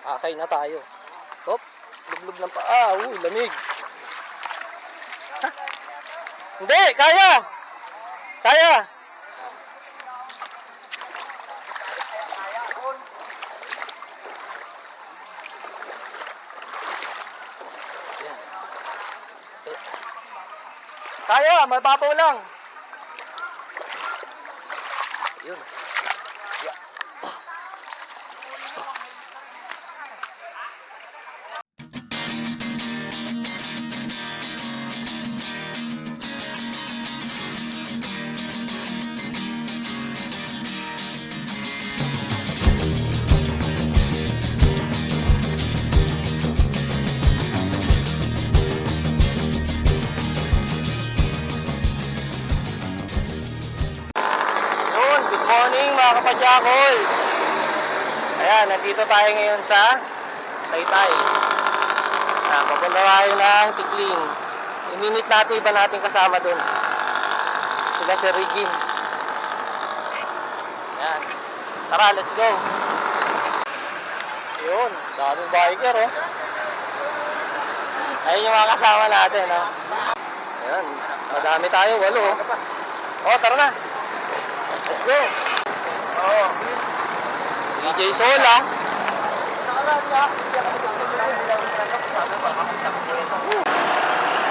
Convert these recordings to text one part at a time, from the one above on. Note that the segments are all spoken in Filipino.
Akay na tayo. Hop, luglog ng paa. Lamig. Ha? Hindi, kaya. Kaya. Yan. Kaya, mababaw lang. Yun. Yeah. Good morning mga kapadyakoy. Ayan, nandito tayo ngayon sa Taytay. Papunta tayo ng Tikling. Imimit natin iba natin kasama dun. Sila si Regine. Ayan. Tara, let's go. Yun, daming biker oh. Ayun yung mga kasama natin oh. Ayan, madami tayo, 8 oh. Oh, tara na. Let's go. Oo. DJ Sola.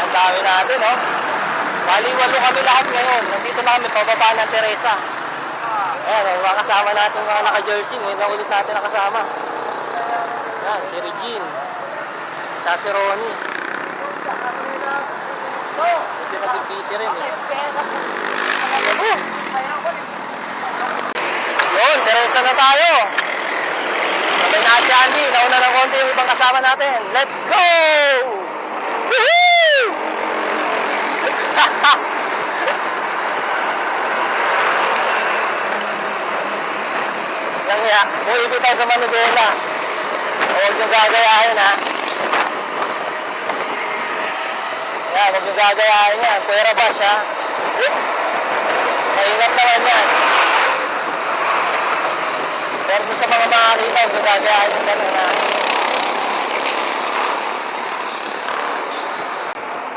Ang dami natin, no? Bali, 8 kami lahat ngayon. Nandito na kami, pababa ng Teresa. Ayan, mga kasama natin mga naka-jersey. Ngayon na ulit natin nakasama. Ayan, si Regine. Sa si Ronnie. Hindi naging busy rin, eh. Yun, Teresa na tayo. Sabay na si Andy. Nauna ng konti yung ibang kasama natin. Let's go! Woohoo! Langya, buhay tayo sa Manubela. Huwag yung gagayahin, ha? Yan, huwag yung gagayahin yan. Pwera ba siya? Maingat naman yan. Pero sa mga makakita, huwag yung gagayahin yung gano'n, ha?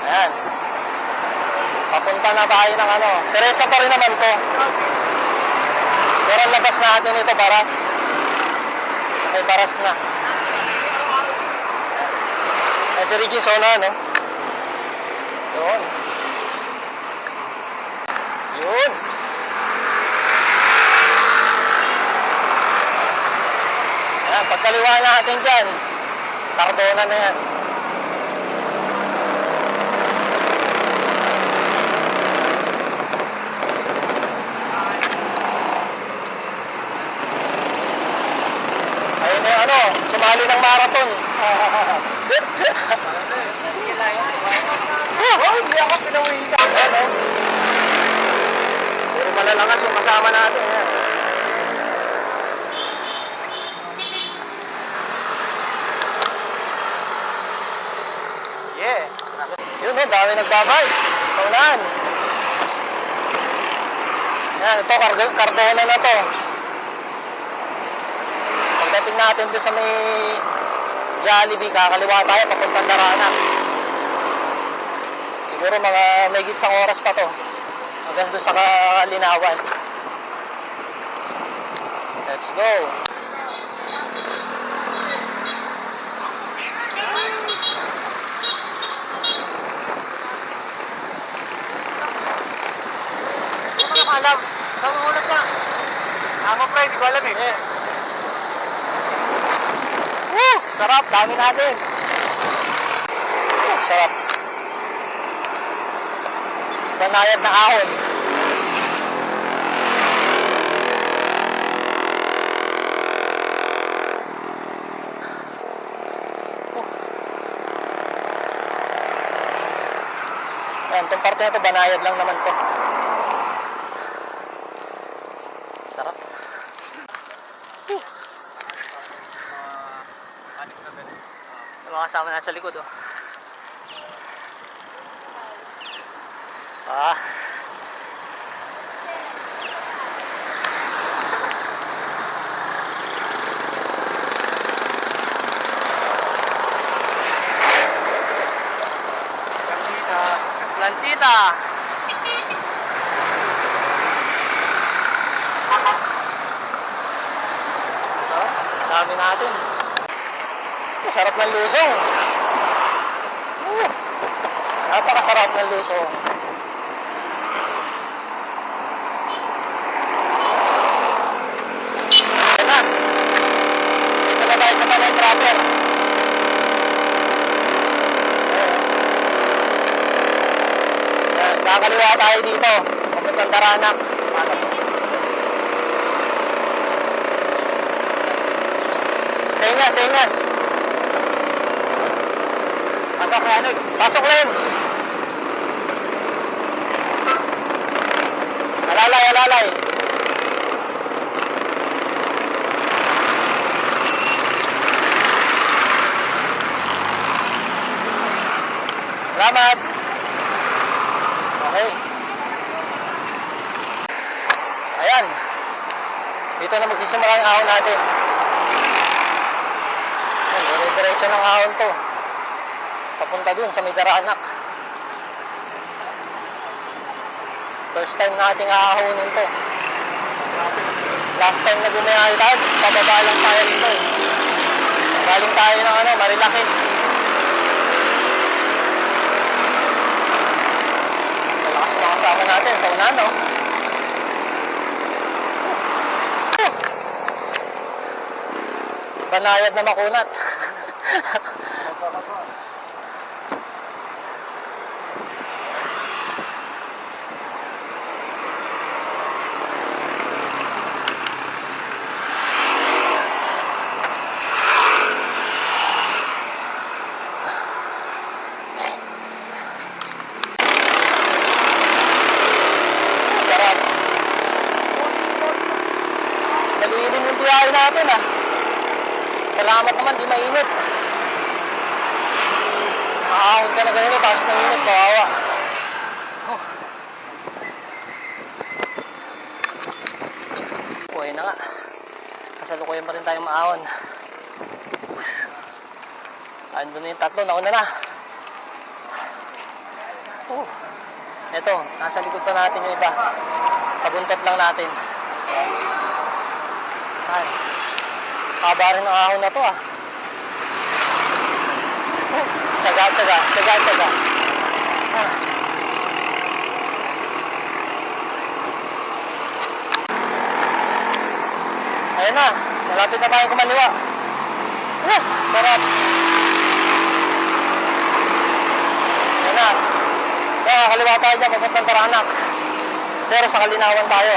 Ayan. Papunta na tayo ng ano. Teresa pa rin naman to. Pero labas natin ito, Baras. May Baras na. Ay, si Regine Sola, no? Yun. Yun. Ayan, pagkaliwa natin dyan. Cardona na yan. Ayun na yung ano, sumali ng marathon. Hindi ako pinawitan. Ano? Puro malalangas yung kasama natin. Yeah. Yun o, dami nagbabay. Paunahan. Yan, ito, Cardona na to. Pagdating natin doon sa may Jollibee, kakaliwa tayo, papuntang Darana. Siguro mga may gitsang oras pa to. Hanggang doon sa Kalinawan. Let's go. Hindi ko alam. Nangungulat ka. Ako pre, hindi ko alam eh. Woo! Sarap, dami natin. Sarap. Banayad na ahon. Yan, itong parte na ito, banayad lang naman to. Sarap. Mga kasama na sa likod, oh. kalsada. So, dami natin. Masarap ng lusong. Napakasarap ng lusong. Ayan na. Dito na tayo sa panay proper. Ayan, kakaliwa tayo dito. Papuntang Taranak. Senyas, senyas. Pasok rin. Alalay, alalay. Salamat. Okay. Ayan. Dito na magsisimula yung ahon natin. Ayan, dire-diretso ng ahon to. Papunta dun sa may Taranak. First time nating aahonin to. Last time na bumiyahe tayo, pababa lang tayo dito eh. Galing tayo ng Marilaki. Malakas na kasama natin sa una, no? Banayad na makunat. Natin salamat naman, di mainit. Maahon ka na ganito, tapos mainit, kawawa. Buhay na nga. Kasalukuyan pa rin tayong maahon. Andun na yung tatlo, nauna na. Ito, nasa likod pa natin yung iba. Pabuntot lang natin. Ay, haba rin ang ahon na to Tsaga, tsaga, tsaga, tsaga. Ayan na, malapit na tayo kumaliwa. Sarap. Ayan na. Kaliwa tayo dyan, papuntang Taranak. Pero sa Kalinawan tayo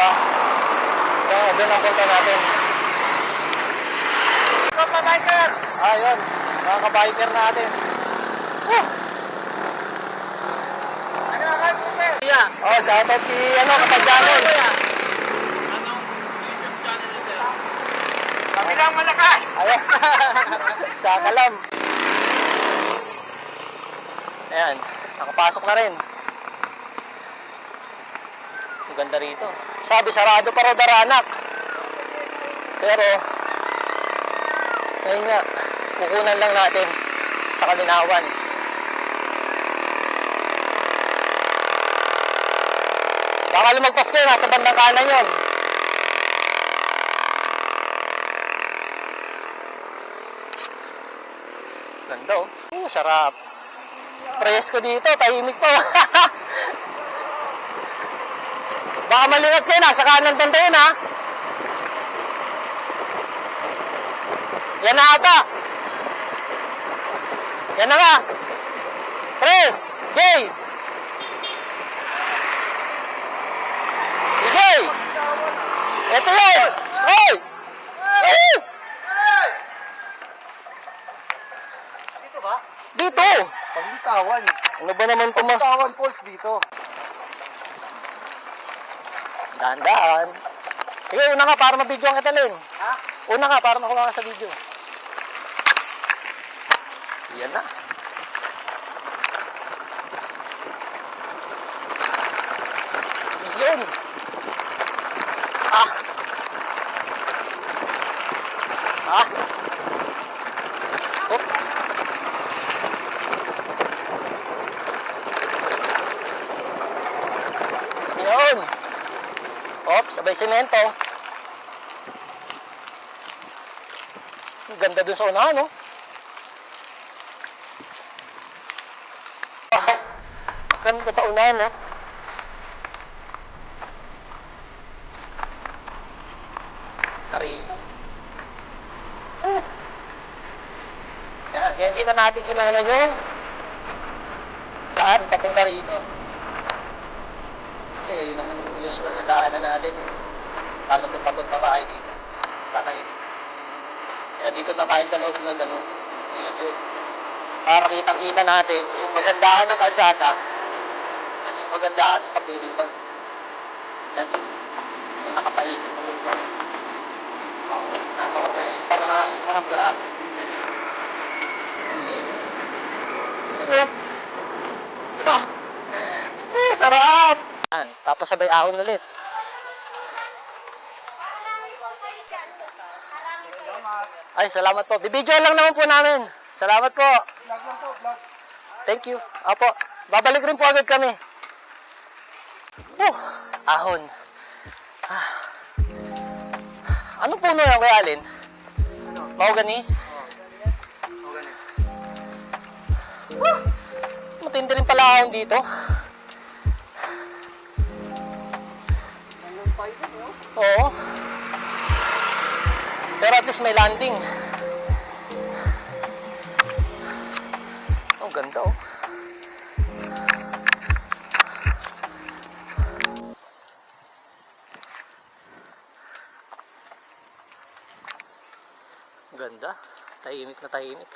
doon ang punta natin. Kabiker! Ayun, mga kabiker natin. Ano ang kabiker? Oh, shoutout si Kapadyanon. YouTube channel nito. Kami lang malakas! Ayun, sa Kalam. Ayan, nakapasok na rin. Ang ganda rito. Sabi, sarado pa raw Taranak. Pero ngayon nga, kukunan lang natin sa Kalinawan. Baka lumagpas kayo, nasa bandang kanan yun. Ganda sarap. Presko dito, tahimik pa. Baka malingat kayo, nasa kanan banda yun Yan na ata. Yan na nga. Pre, Jay. Jay. Ito yun. Hey. Dito ba? Dito. Pagbitawan. Ano ba naman ito? Pagbitawan Falls dito. Dahan-dahan. Sige, una nga para mabidyo ang kitalin. Ha? Una nga para makuha ka sa video. Yan na. Yun. Oop. sabay semento. Ang ganda dun sa unahan, no? Ganda sa unahan, no? Tarito. Yan, kita natin kilala nyo. Saan? Papunta rito. Kasi yun naman yung usual na daan na natin. Lalo kung papunta tayo dito. Tatay. Kaya dito na tayo sa loob ng gano'n. Para kitang-kita natin yung magandahan ng kalsada at yung magandahan ng pagdilipag. Yan. Yung nakapahitin mo rin ba? Oo. Nakapapayos para maramdahan. Sarap! Tapos sabay ahon ulit. Ay, salamat po. Bibidyo lang naman po namin. Salamat po. Vlog lang po, vlog. Thank you. Apo. Babalik rin po agad kami. Ahon. Anong puno yan, Kuya Alin? Mahogany? Mahogany. Matindi rin pala ahon dito. Oo. Pero at least may landing. Ang ganda, oh. Ganda. Tahimik na tahimik.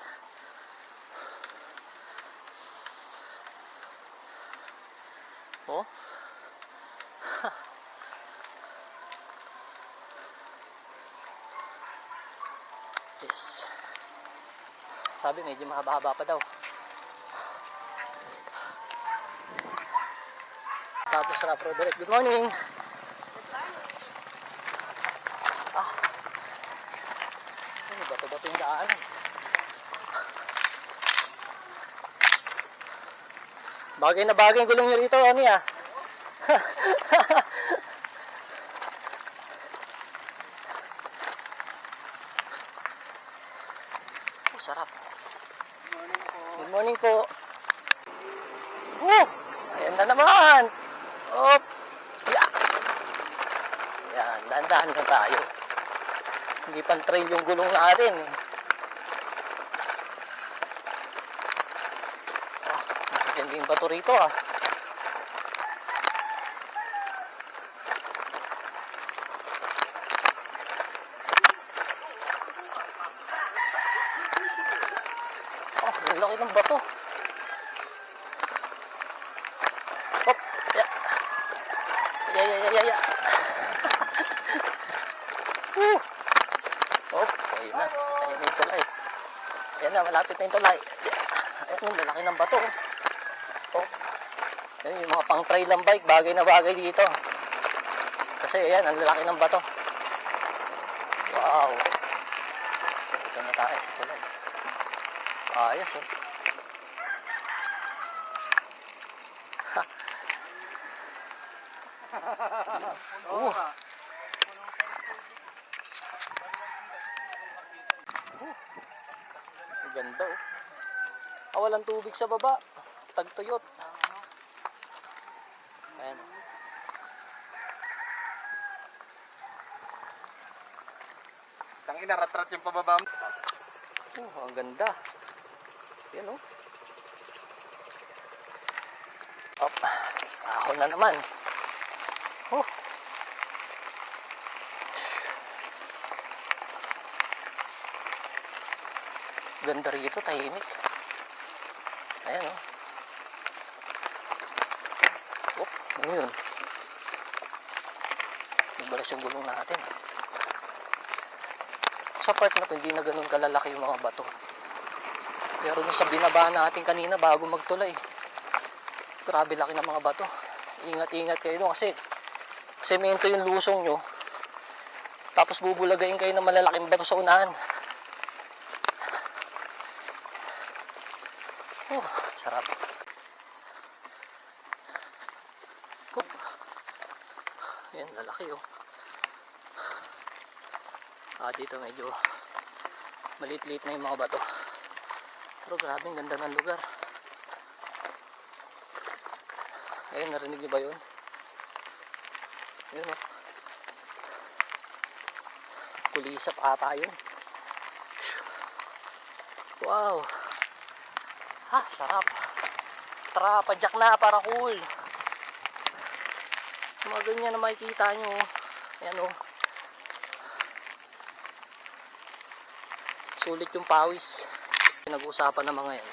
Oh. Yes. Sabi medyo mahaba-haba pa daw. Tapos Rap Roderick. Good morning. Bato-bato yung daanan. Bagay na bagay yung gulong nyo rito, ano ya? Sarap. Good morning po. Ayan na naman. Op. Yan, dahan-dahan na tayo. Hindi pang trail yung gulong natin eh. Nakakindi yung bato rito ah. Ang laki ng bato. Hop. Ya. Oh, ayun na. Ayun na yung tulay. Ayan na, malapit na yung tulay. Ayun, lalaki ng bato. Oh. Ayun, yung mga pang trail ng bike, bagay na bagay dito. Kasi ayan, ang lalaki ng bato. Wow. Ito na tayo sa tulay. Ayos eh. Ganda oh. Walang tubig sa baba. Tagtuyot. Ayan. Tangina, rat-rat yung pababa mo. Ang ganda. Yan oh. Op. Ahon na naman. Ganda rito, tahimik. Ayan oh. Ano yun? Nagbalas yung gulong natin. Sa part na to, hindi na ganun kalalaki yung mga bato. Pero nung sa binaba natin kanina bago magtulay, grabe laki ng mga bato. Ingat-ingat kayo doon kasi semento yung lusong nyo. Tapos bubulagain kayo ng malalaking bato sa unahan. Sarap. Yan, lalaki oh. Dito medyo maliit-liit na yung mga bato. Pero grabe, ang ganda ng lugar. Ayun, narinig niyo ba yun? Yun, oh. Kulisap ata yun. Wow. Sarap. Tara, padyak na para cool. Mga ganyan na makikita nyo. Ayan, oh. Sulit yung pawis. Pinag-uusapan ng mga yan.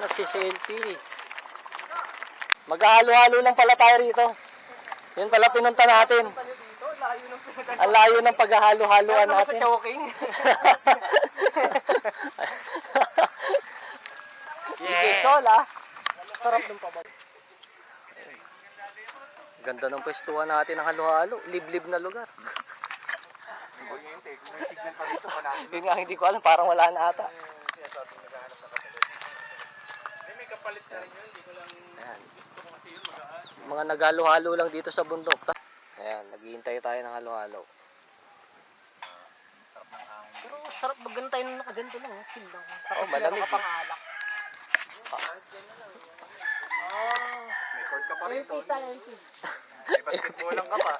Nagsiselfie. Maghahalo-halo lang pala tayo rito. Yun pala pinunta natin. Ang layo ng paghahalo-haloan natin. Sa choking. Yeah. Sol, sarap ng pabag. Ganda ng pwestuhan natin ng halo-halo. Liblib na lugar. Yun nga, hindi ko alam. Parang wala na ata. May kapalit na rin yun. Hindi ko lang gusto ko kasi yun magaan. Mga naghalo-halo lang dito sa bundok. Ayan, naghihintay tayo ng halo-halo. Pero sarap maggantay ng nakaganto lang. Chill lang. Oo, malamig. Pangalak. May cord ka pa rin. Kita yan. May basketball lang ka pa.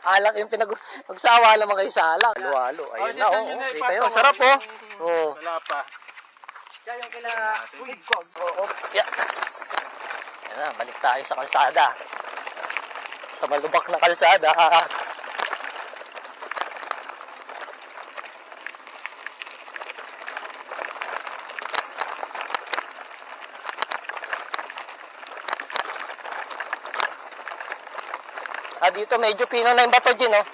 Alak yung magsawa naman kayo sa alak. Halo-halo. Ayun na, oh. Kita yun. Sarap, oh. Oh. Wala pa. Kaya yung kila Wigwag. Oo. Yeah. Ayan na, balik tayo sa kalsada. Sa malubak na kalsada. Dito medyo pino na yung bato din, oh.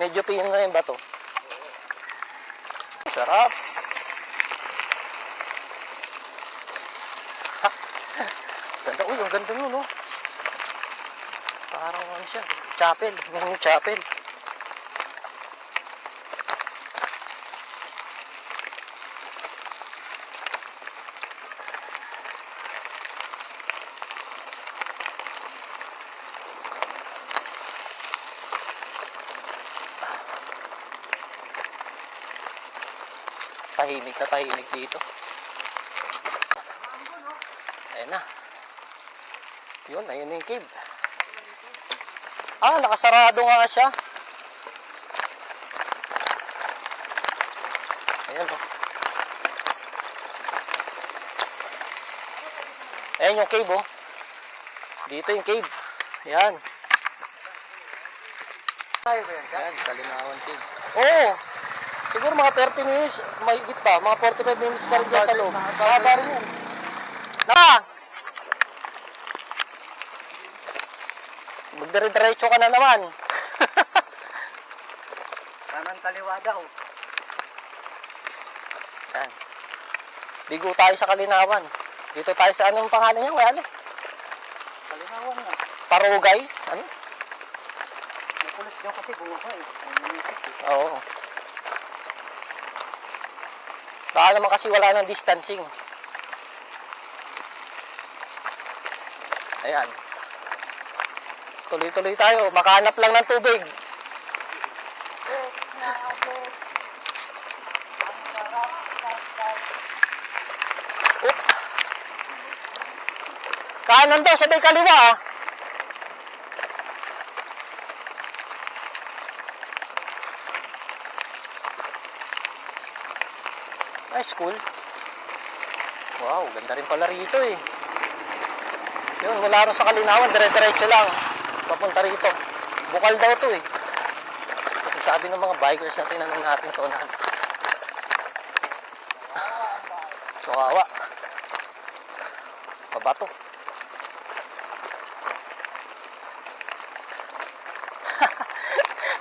Medyo pino na yung bato. Sarap. Ganda, uy, ang ganda nun, oh. Parang ano siya, chapel, mini chapel. Tahimik dito. Ayan na. Yun, ayun na yung cave. Nakasarado nga siya. Ayan, oh. Ayan yung cave, oh. Dito yung cave. Ayan. Ayan, Kalinawan cave. Oo. Siguro mga 30 minutes, mahigit pa. Mga 45 minutes ka rin dyan sa loob. Baba rin yan. Magdire-diretso ka na naman. Kanang kaliwa daw. Yan. Bigo tayo sa Kalinawan. Dito tayo sa anong pangalan niya? Wala. Kalinawan na. Parugay? Ano? May pulis daw kasi buhay. Oo. Baka naman kasi wala ng distancing. Ayan. Tuloy-tuloy tayo. Makahanap lang ng tubig. Oop. Kanan daw, sabay kaliwa, ah. Ay, school. Wow, ganda rin pala rito, eh. Yun, mula rin sa Kalinawan, dire-diretso lang. Papunta rito. Bukal daw to, eh. Sabi ng mga bikers na tinanong natin sa unahan. So, awa. Pabato.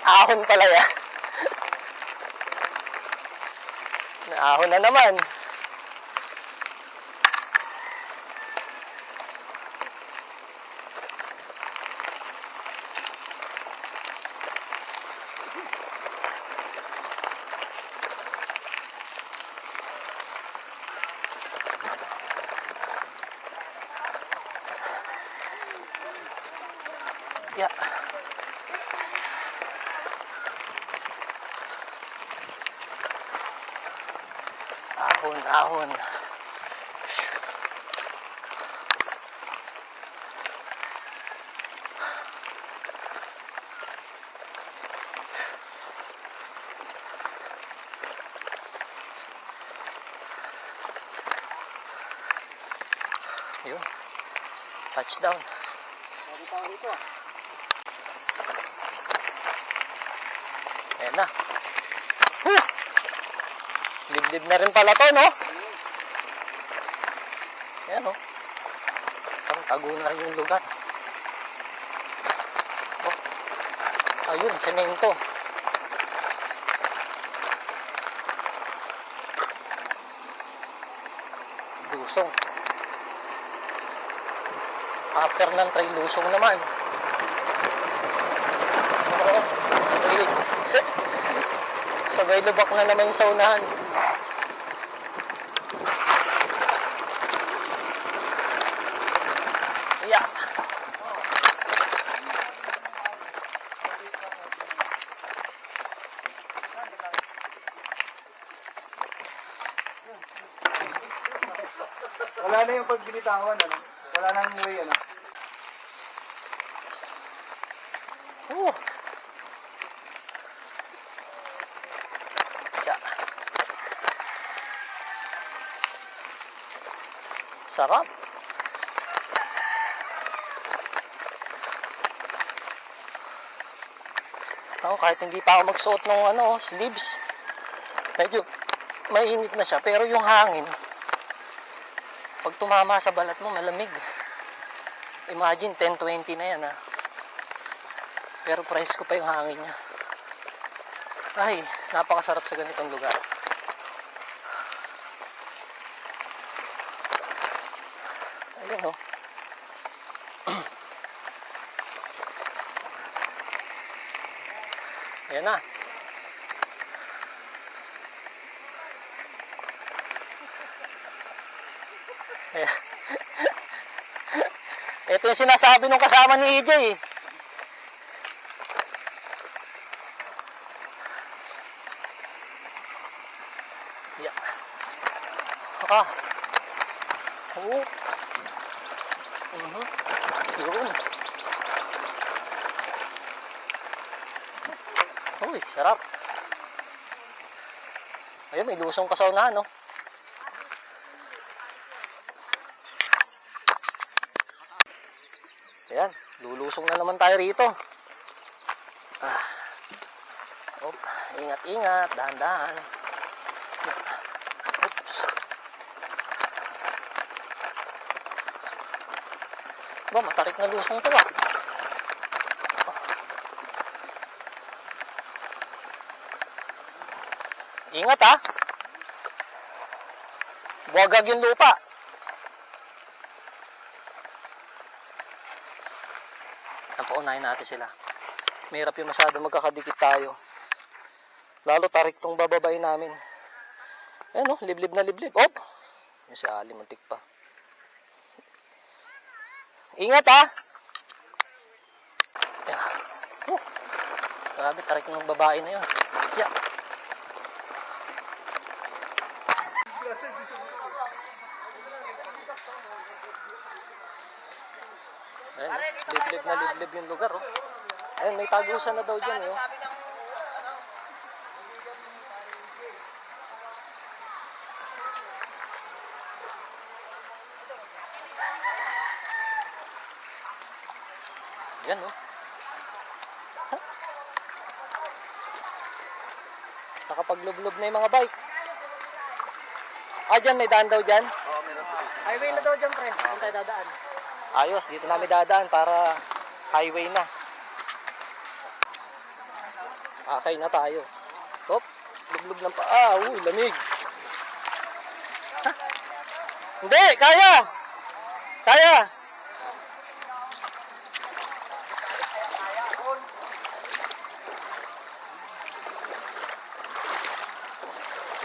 Ahon pala yan. Naahon na naman. Yeah. Ahon, ahon. Yun. Touchdown. Ayan na. Huh! Liblib na rin pala to, no? Ayan, no? Parang tago na rin yung lugar. Oh. Ayun, semento. Lusong. After ng tray lusong naman. Oo, sabay lubak na naman yung saunahan. Yeah. Wala na yung pagbinitawan, ano? Wala nang way, ano? Oh. Yeah. Sarap. Ako, kahit hindi pa ako magsuot ng sleeves, medyo mainit na siya. Pero yung hangin, pag tumama sa balat mo, malamig. Imagine, 10-20 na yan, ha. Pero price ko pa yung hangin niya. Ay, napakasarap sa ganitong lugar. Ayun, oh. Ayan na. Ayan. Ito yung sinasabi nung kasama ni EJ, eh. Yeah. Ah. Oh. Yun. Uy, sarap. Ayun, may lusong kasaunahan, no? Ayan, lulusong na naman tayo rito. Ah. Op, ingat-ingat, dahan-dahan. Oops. Ba, matarik na lusong to, ah. Ingat, ha. Buwagag yung lupa. Paunahin natin sila. Mahirap yung masyado magkakadikit tayo. Lalo tarik tong bababay namin. Ayan, oh, liblib na liblib. Op! Yung si Ali, muntik pa. Ingat, ha. Yeah. Oh. Grabe, tarik ng babae na yun. Yeah. Ayan, liblib na liblib yung lugar, oh. Ayan, may tagusan na daw dyan, eh, oh. Yan, oh. Nakapaglublub na yung mga bike. Ah, dyan, may daan daw dyan? Oo, meron. Highway na daw dyan, pre. Saan tayo dadaan? Ayos, dito namin dadaan para highway na. Okay na tayo. Hop, lublub ng paa. Uy, lamig. Ha? Hindi, kaya! Kaya!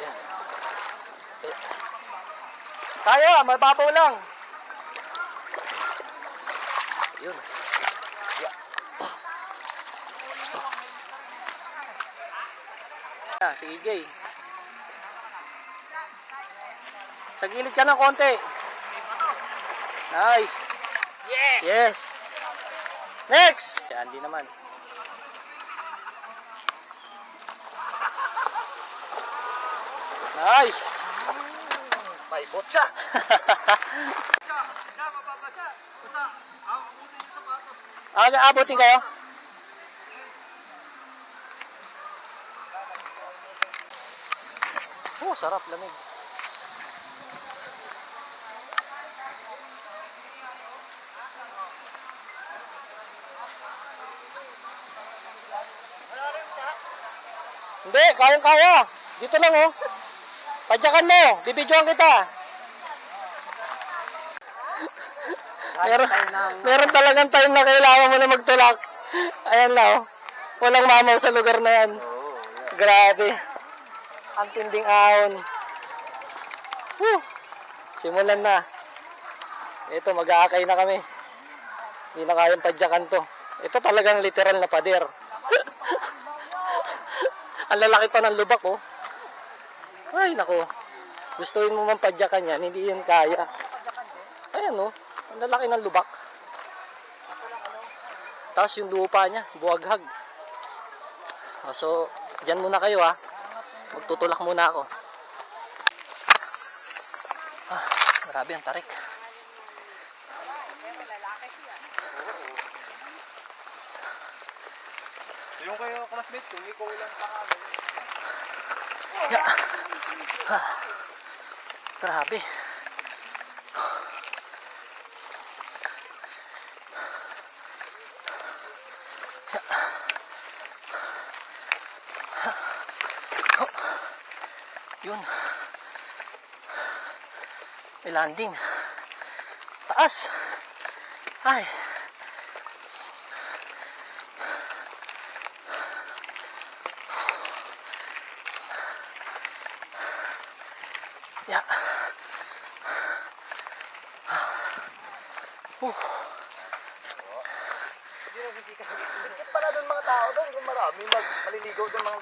Yan. Kaya, mababaw lang. Yun. Yeah. Si EJ. Sa gilid ka ng konti. Nice. Yeah! Yes. Next. Yan, di naman. Nice. May bot siya. Abutin kayo? Oh, sarap, lamig. Hindi, kayang-kaya. Dito lang, oh. Padyakan mo, bibidyoan kita. Meron talagang time na kailangan mo na magtulak. Ayan lang, oh. Walang mamaw sa lugar na yan. Grabe. Ang tinding ahon. Whew. Simulan na. Ito, mag-aakay na kami. Hindi na kayang padyakan to. Ito talagang literal na pader. Ang lalaki pa ng lubak, oh. Ay, nako. Gustuin mo man padyakan yan, hindi yun kaya. Ayan, oh. Ang lalaki ng lubak. Tapos yung lupa niya, buwaghag. So, dyan muna kayo, ha. Magtutulak muna ako. Grabe ang tarik. Yung kayo classmates ko, ikaw ilang pangalan. Grabe. Yun. May landing. Taas. Ay. Ya. Para doon mga tao doon, kung marami, maliligaw doon mga...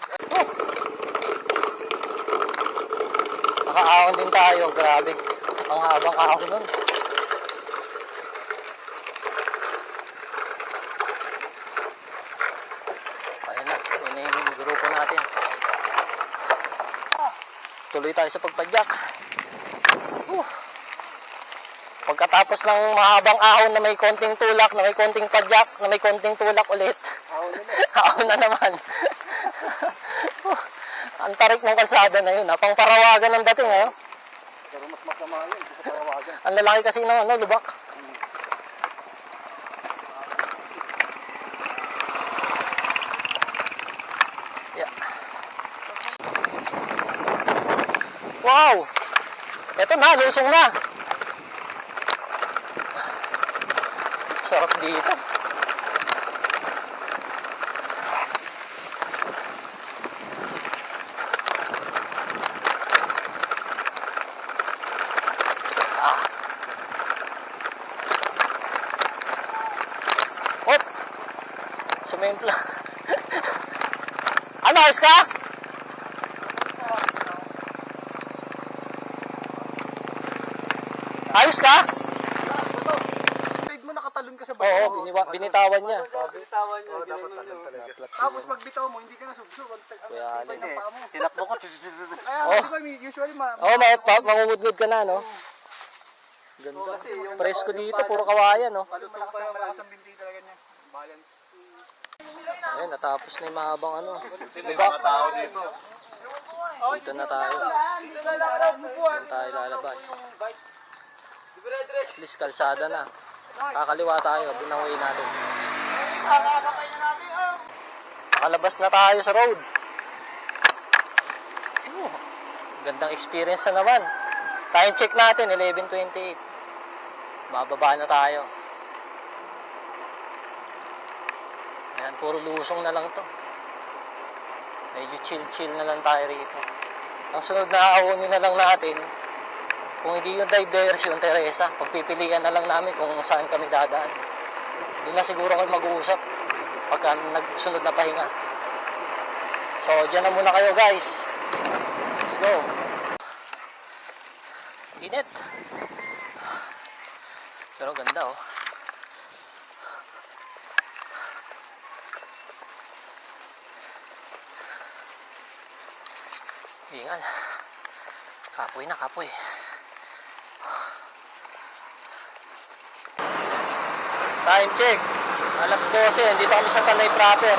Nakaahon din tayo. Grabe. Ang habang ahon nun. Ayun na. Yun na yung grupo natin. Tuloy tayo sa pagpadyak. Pagkatapos ng mahabang ahon na may konting tulak, na may konting padyak, na may konting tulak ulit. Ahon na naman. Ang tarik ng kalsada na yun. Pang parawagan ng dating, eh. Pero mas masama yun, hindi ko parawagan. Ang lalaki kasi ng lubak. Yeah. Wow! Eto na, lusong na. Sarap dito. Hop! Sumempla. Ano, ayos ka? Ayos ka? Side mo nakatalon ka sa Oo, binitawan niya. Bitawan niya. Dapat tagal talaga. Tapos pag bitaw mo, hindi ka na subsub. Kuya Alin. Tinakbo ko. Kaya Oh. di ba usually Oo, mangungudgud ka na, no? Ganda. Presko dito, puro kawayan, no? palusong pa yung malakas ang binti talaga niya. Balance. Ayun, natapos na yung mahabang ano. Diba? Tao dito. Dito na tayo. Dito tayo lalabas. At least kalsada na. Kakaliwa tayo, doon na uwi natin. Nakalabas na tayo sa road. Gandang experience na naman. Time check natin, 11:28. Bababa na tayo. Ayan, puro lusong na lang to. Medyo chill-chill na lang tayo rito. Ang sunod na aawonin na lang natin, kung hindi yung diversion, Teresa, pagpipilian na lang namin kung saan kami dadaan. Doon na siguro kami mag-uusap pagka nagsunod na pahinga. So, dyan na muna kayo, guys. Let's go. Init. Pero ganda oh. Hingal. Kapoy na, kapoy. Time check. Alas 12. Dito kami sa Tanay proper.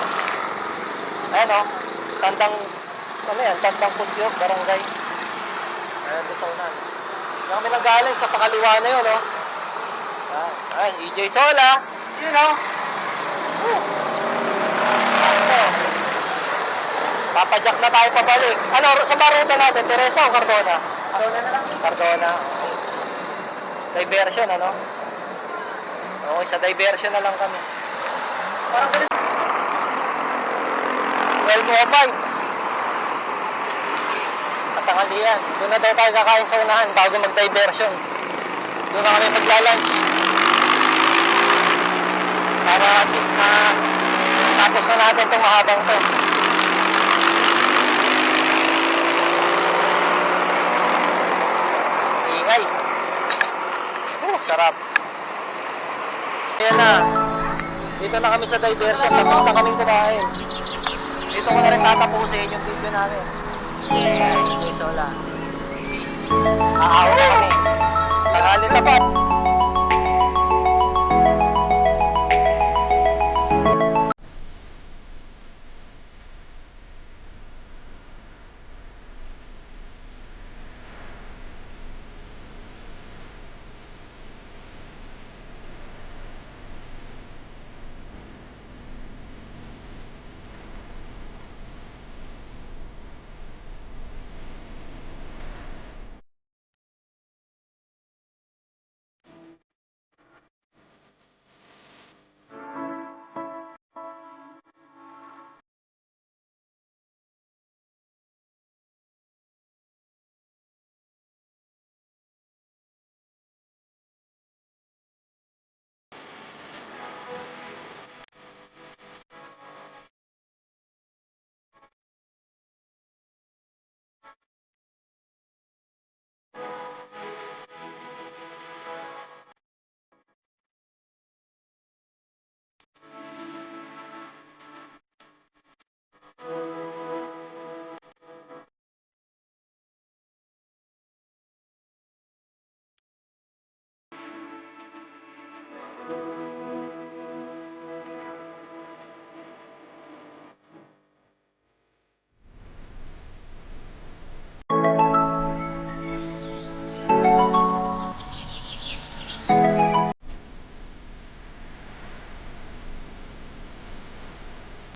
Ayan o. Tandang, ano yan? Tandang Putyog, barangay. Ayan, doon sa unan. Diyan kami nanggaling sa pakaliwa na yun o. Ayan, EJ Sola. Yun o. Papadyak na tayo pabalik. Ano, sa baruta natin, Teresa o Cardona? Cardona na lang. Cardona. Diversion, ano? Okay, sa diversion na lang kami. Parang ganun. 12:05. Katanghalian. Doon na daw tayo kakain sa unahan bago mag-diversion. Doon na kami magla-lunch. Para at least na tapos na natin itong mahabang to. Ingay. Sarap. Ayan na. Dito na kami sa diversion. Tapos na kaming kumain. Dito ko na rin tatapusin yung video namin. Okay, so wala. Aaw na kami. Nangalit na pa.